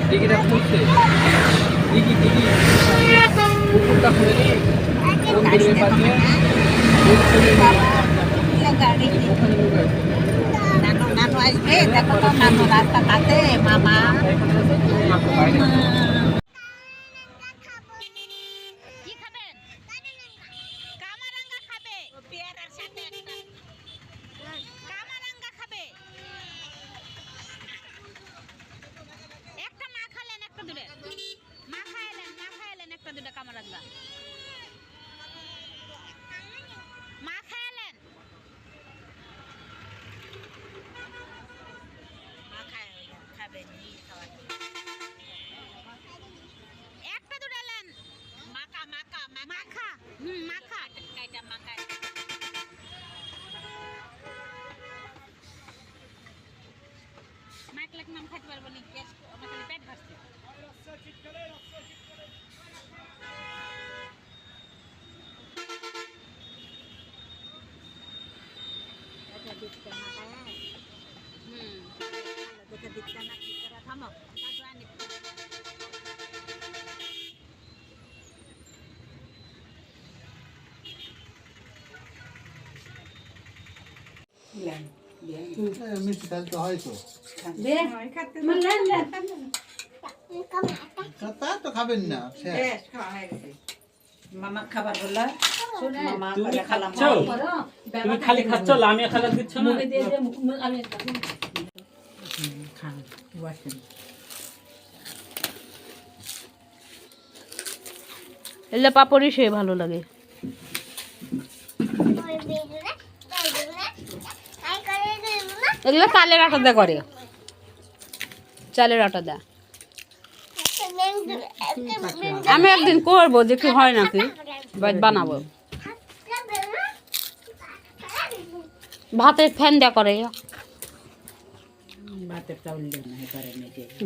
ডিগিটা খুলছে ডিগি পুকুরটা খুলে নিয়ে নানু আসবে দেখো তো নানু রাস্তা কাছে মামা নাম খাইতে পারবো না আমার পেট ভাসছে মিষ্টি তাহলে তো হয়তো তা তো খাবেন না মামা খাবার বললা তুমি খালি খাচ্ছ লামিয়া খালা দিচ্ছ না এলে পাপড়ি সে ভালো লাগে এগুলো চালের আটা দা করে চালের আটা দা আমি একদিন করবো যে কি হয় নাকি বানাবো ভাতের ফ্যান দেওয়া করে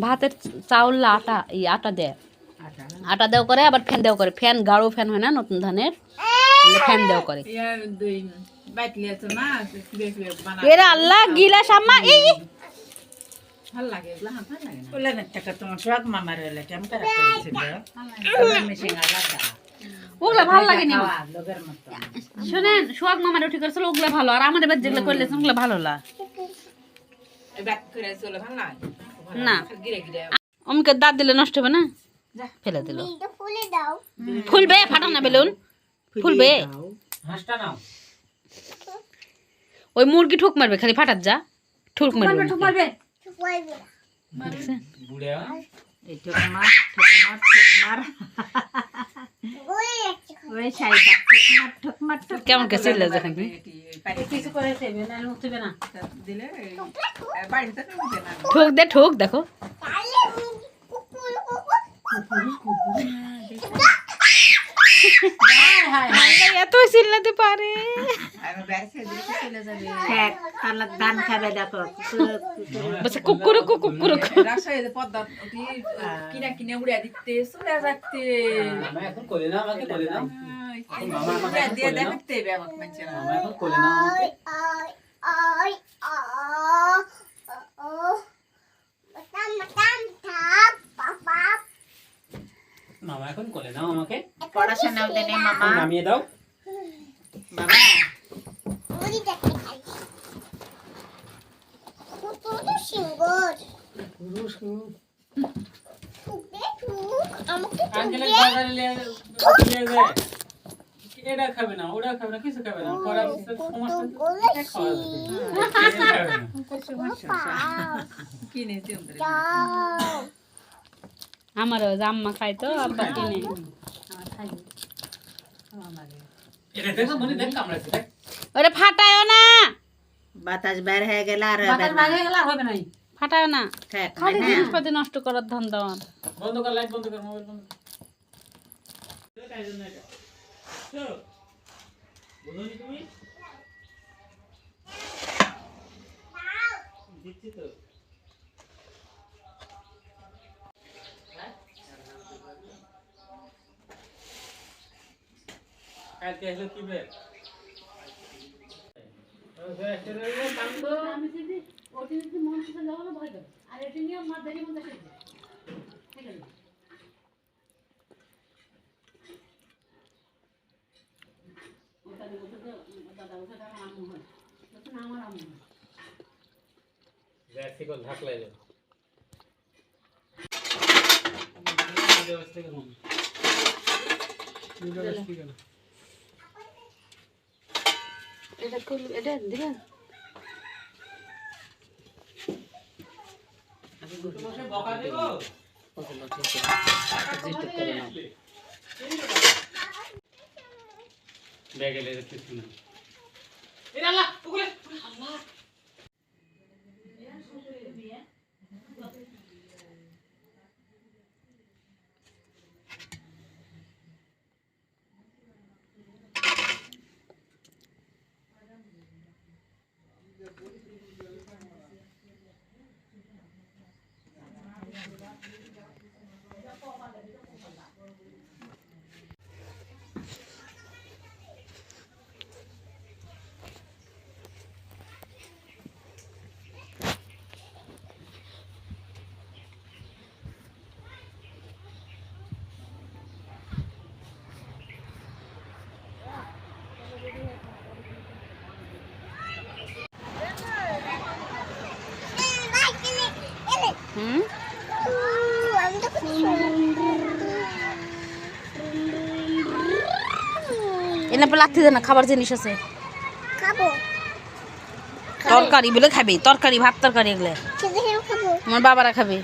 ভাতের চাউল আটা আটা দেয় আটা দেওয়া করে আবার ফ্যান দেওয়া করে ফ্যান গাঢ় ফ্যান হয় না নতুন ধানের ফ্যান দেওয়া করে এরা আল্লাহ গিলাস আম্মা এই ওগুলা ভালো লাগেনি শোনেন সোহাগ মামার ঠিক আছে ওগুলা ভালো আর আমাদের বাদ যেগুলো করলে ওগুলা ভালো না অমকে দাঁত দিলে নষ্ট হবে না ফেলে দিল ফুলবে ফাটা না বেলুন ফুলবে ওই মুরগি ঠুক মারবে খালি ফাটাত যা ঠুক মারবে কেমন কে চিল্লা যখন ঠুক দে ঠুক দেখো এত চিল্লাতে পারে ধান খাবে দেখো কুকুর কুকুর কিনা কিনে উড়িয়ে দিতে চলে যাচ্ছে এখন কোলে না আমাকে কোলে না দিয়ে দেখতে ব্যাপক মানছে না এখন কোলে না মামা এখন কোলে নাও আমাকে পড়াশোনাও দেনে মামা নামিয়ে দাও বাবা এটা খাবে না ওটা খাবে না কিছু খাবে না আমারও আম্মা খাই তো আব্বা কিনে ওরে ফাটায়ও না বাতাস বের হয়ে গেল আর হবে না ফাটায়ও না খালি জিনিসপাতি নষ্ট করার ধান্দা বন্ধ কর লাইট বন্ধ কর মোবাইল বন্ধ তুমি দিচ্ছি তো কালকে হলো কি বে ব্যাসি কল ঢাকলাই দে ব্যবস্থা করুন ব্যবস্থা করুন এটা কই এটা দিলেন তোমাকে বকা দেব ব্যাগে লে কিছু না এ আল্লাহ ওগুলো আল্লাহ হুম এনে লাথি দে না খাবার জিনিস আছে তরকারি বলে খাবি তরকারি ভাত তরকারি এগুলো আমার বাবারা খাবে